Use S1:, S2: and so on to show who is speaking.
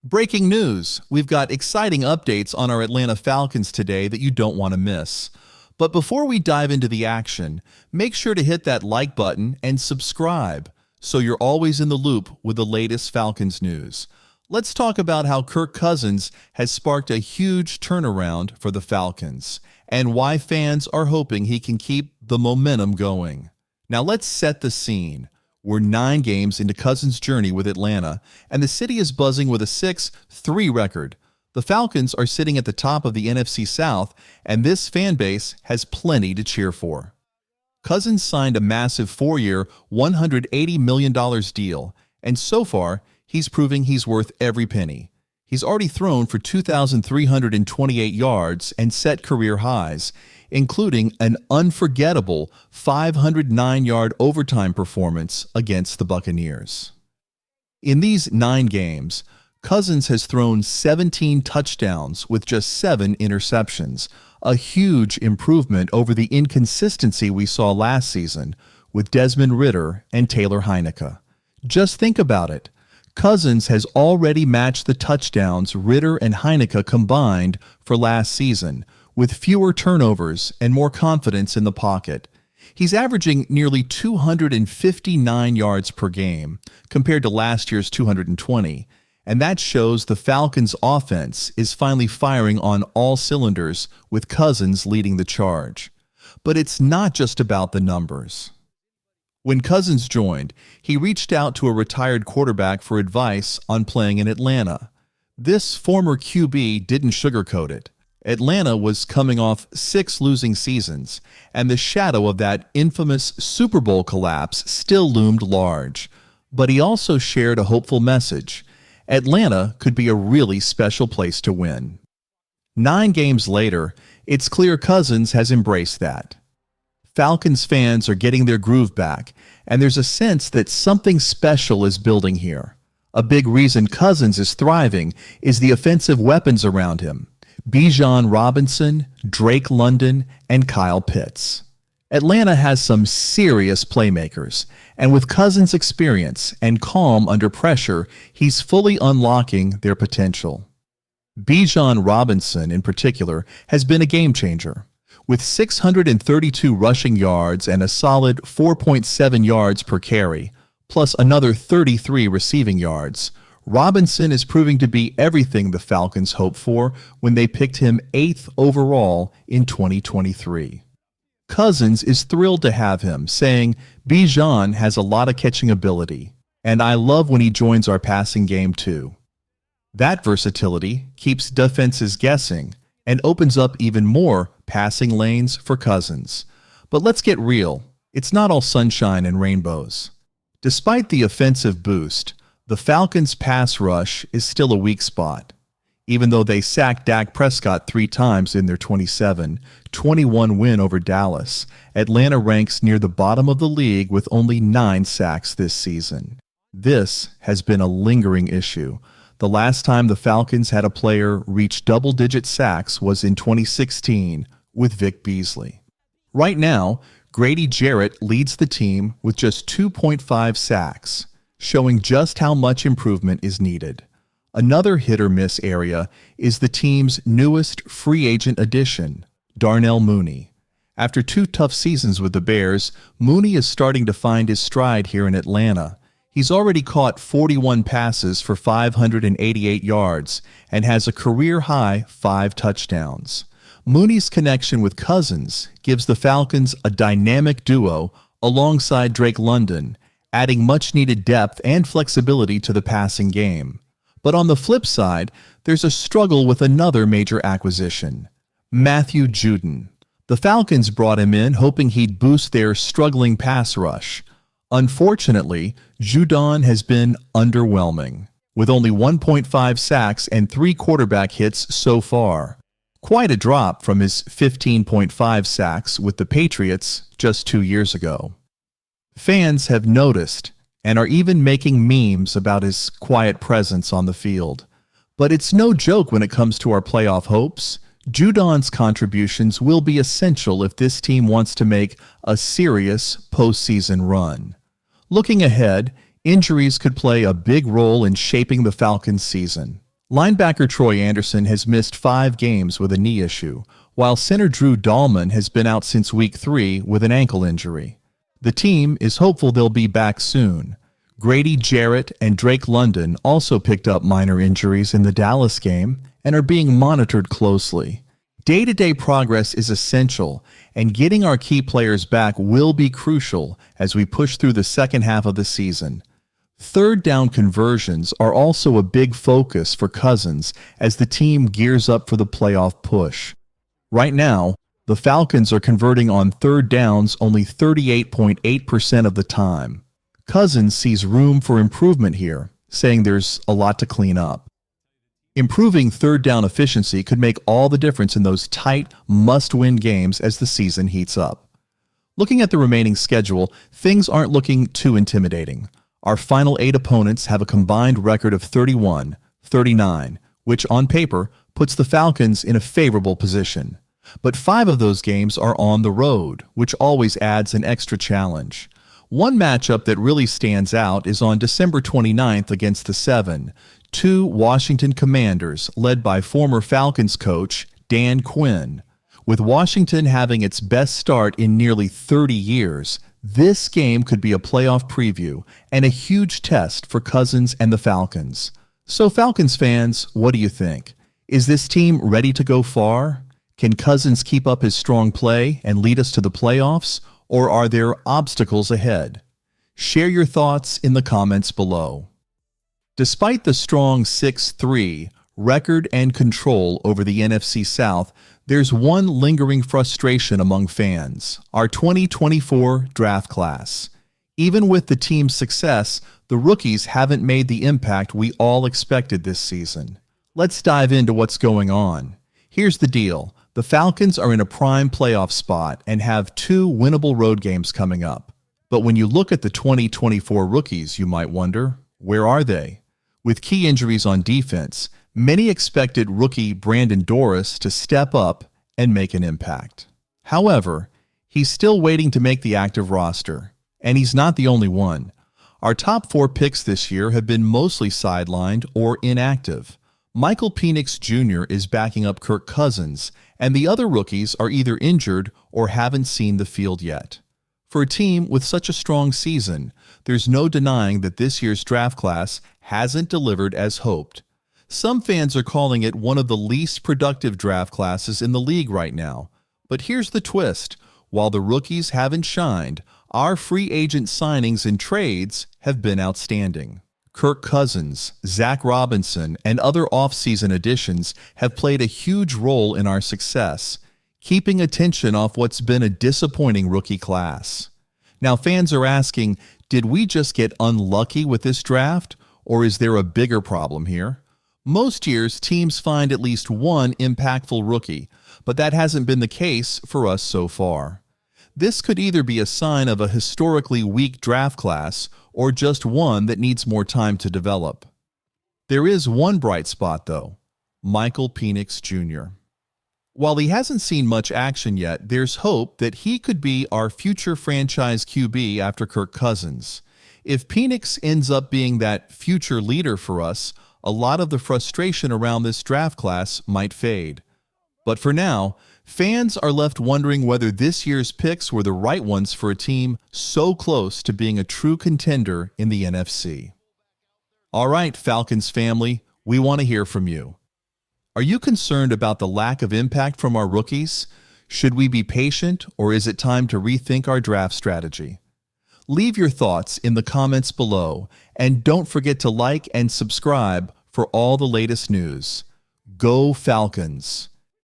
S1: Breaking news! We've got exciting updates on our Atlanta Falcons today that you don't want to miss. But before we dive into the action, make sure to hit that like button and subscribe so you're always in the loop with the latest Falcons news. Let's talk about how Kirk Cousins has sparked a huge turnaround for the Falcons and why fans are hoping he can keep the momentum going. Now let's set the scene. We're 9 games into Cousins' journey with Atlanta, and the city is buzzing with a 6-3 record. The Falcons are sitting at the top of the NFC South, and this fan base has plenty to cheer for. Cousins signed a massive 4-year, $180 million deal, and so far, he's proving he's worth every penny. He's already thrown for 2,328 yards and set career highs, including an unforgettable 509-yard overtime performance against the Buccaneers. In these 9 games, Cousins has thrown 17 touchdowns with just 7 interceptions, a huge improvement over the inconsistency we saw last season with Desmond Ridder and Taylor Heinicke. Just think about it. Cousins has already matched the touchdowns Ridder and Heinicke combined for last season, with fewer turnovers and more confidence in the pocket. He's averaging nearly 259 yards per game, compared to last year's 220, and that shows the Falcons' offense is finally firing on all cylinders with Cousins leading the charge. But it's not just about the numbers. When Cousins joined, he reached out to a retired quarterback for advice on playing in Atlanta. This former QB didn't sugarcoat it. Atlanta was coming off 6 losing seasons, and the shadow of that infamous Super Bowl collapse still loomed large. But he also shared a hopeful message. Atlanta could be a really special place to win. 9 games later, it's clear Cousins has embraced that. Falcons fans are getting their groove back, and there's a sense that something special is building here. A big reason Cousins is thriving is the offensive weapons around him. Bijan Robinson, Drake London, and Kyle Pitts. Atlanta has some serious playmakers, and with Cousins' experience and calm under pressure, he's fully unlocking their potential. Bijan Robinson, in particular, has been a game changer. With 632 rushing yards and a solid 4.7 yards per carry, plus another 33 receiving yards, Robinson is proving to be everything the Falcons hoped for when they picked him 8th overall in 2023. Cousins is thrilled to have him, saying, "Bijan has a lot of catching ability, and I love when he joins our passing game too." That versatility keeps defenses guessing and opens up even more passing lanes for Cousins. But let's get real, it's not all sunshine and rainbows. Despite the offensive boost, the Falcons' pass rush is still a weak spot. Even though they sacked Dak Prescott 3 times in their 27-21 win over Dallas, Atlanta ranks near the bottom of the league with only 9 sacks this season. This has been a lingering issue. The last time the Falcons had a player reach double-digit sacks was in 2016 with Vic Beasley. Right now, Grady Jarrett leads the team with just 2.5 sacks, showing just how much improvement is needed. Another hit-or-miss area is the team's newest free agent addition, Darnell Mooney. After 2 tough seasons with the Bears, Mooney is starting to find his stride here in Atlanta. He's already caught 41 passes for 588 yards and has a career-high 5 touchdowns. Mooney's connection with Cousins gives the Falcons a dynamic duo alongside Drake London, adding much-needed depth and flexibility to the passing game. But on the flip side, there's a struggle with another major acquisition, Matthew Judon. The Falcons brought him in hoping he'd boost their struggling pass rush. Unfortunately, Judon has been underwhelming, with only 1.5 sacks and 3 quarterback hits so far. Quite a drop from his 15.5 sacks with the Patriots just 2 years ago. Fans have noticed and are even making memes about his quiet presence on the field. But it's no joke when it comes to our playoff hopes. Judon's contributions will be essential if this team wants to make a serious postseason run. Looking ahead, injuries could play a big role in shaping the Falcons' season. Linebacker Troy Anderson has missed 5 games with a knee issue, while center Drew Dahlman has been out since Week 3 with an ankle injury. The team is hopeful they'll be back soon. Grady Jarrett and Drake London also picked up minor injuries in the Dallas game and are being monitored closely. Day-to-day progress is essential, and getting our key players back will be crucial as we push through the second half of the season. Third down conversions are also a big focus for Cousins as the team gears up for the playoff push. Right now, the Falcons are converting on third downs only 38.8% of the time. Cousins sees room for improvement here, saying there's a lot to clean up. Improving third down efficiency could make all the difference in those tight, must-win games as the season heats up. Looking at the remaining schedule, things aren't looking too intimidating. Our final 8 opponents have a combined record of 31-39, which on paper puts the Falcons in a favorable position. But 5 of those games are on the road, which always adds an extra challenge. One matchup that really stands out is on December 29th against the 7-2 Washington Commanders, led by former Falcons coach Dan Quinn. With Washington having its best start in nearly 30 years, this game could be a playoff preview and a huge test for Cousins and the Falcons. So Falcons fans, what do you think? Is this team ready to go far? Can Cousins keep up his strong play and lead us to the playoffs, or are there obstacles ahead? Share your thoughts in the comments below. Despite the strong 6-3 record and control over the NFC South, there's one lingering frustration among fans: our 2024 draft class. Even with the team's success, the rookies haven't made the impact we all expected this season. Let's dive into what's going on. Here's the deal. The Falcons are in a prime playoff spot and have 2 winnable road games coming up. But when you look at the 2024 rookies, you might wonder, where are they? With key injuries on defense, many expected rookie Brandon Dorris to step up and make an impact. However, he's still waiting to make the active roster, and he's not the only one. Our top 4 picks this year have been mostly sidelined or inactive. Michael Penix Jr. is backing up Kirk Cousins, and the other rookies are either injured or haven't seen the field yet. For a team with such a strong season, there's no denying that this year's draft class hasn't delivered as hoped. Some fans are calling it one of the least productive draft classes in the league right now. But here's the twist. While the rookies haven't shined, our free agent signings and trades have been outstanding. Kirk Cousins, Zach Robinson, and other offseason additions have played a huge role in our success, keeping attention off what's been a disappointing rookie class. Now, fans are asking, did we just get unlucky with this draft, or is there a bigger problem here? Most years, teams find at least one impactful rookie, but that hasn't been the case for us so far. This could either be a sign of a historically weak draft class or just one that needs more time to develop. There is one bright spot, though: Michael Penix Jr. While he hasn't seen much action yet, there's hope that he could be our future franchise QB after Kirk Cousins. If Penix ends up being that future leader for us, a lot of the frustration around this draft class might fade. But for now, fans are left wondering whether this year's picks were the right ones for a team so close to being a true contender in the NFC. All right, Falcons family, we want to hear from you. Are you concerned about the lack of impact from our rookies? Should we be patient, or is it time to rethink our draft strategy? Leave your thoughts in the comments below, and don't forget to like and subscribe for all the latest news. Go Falcons!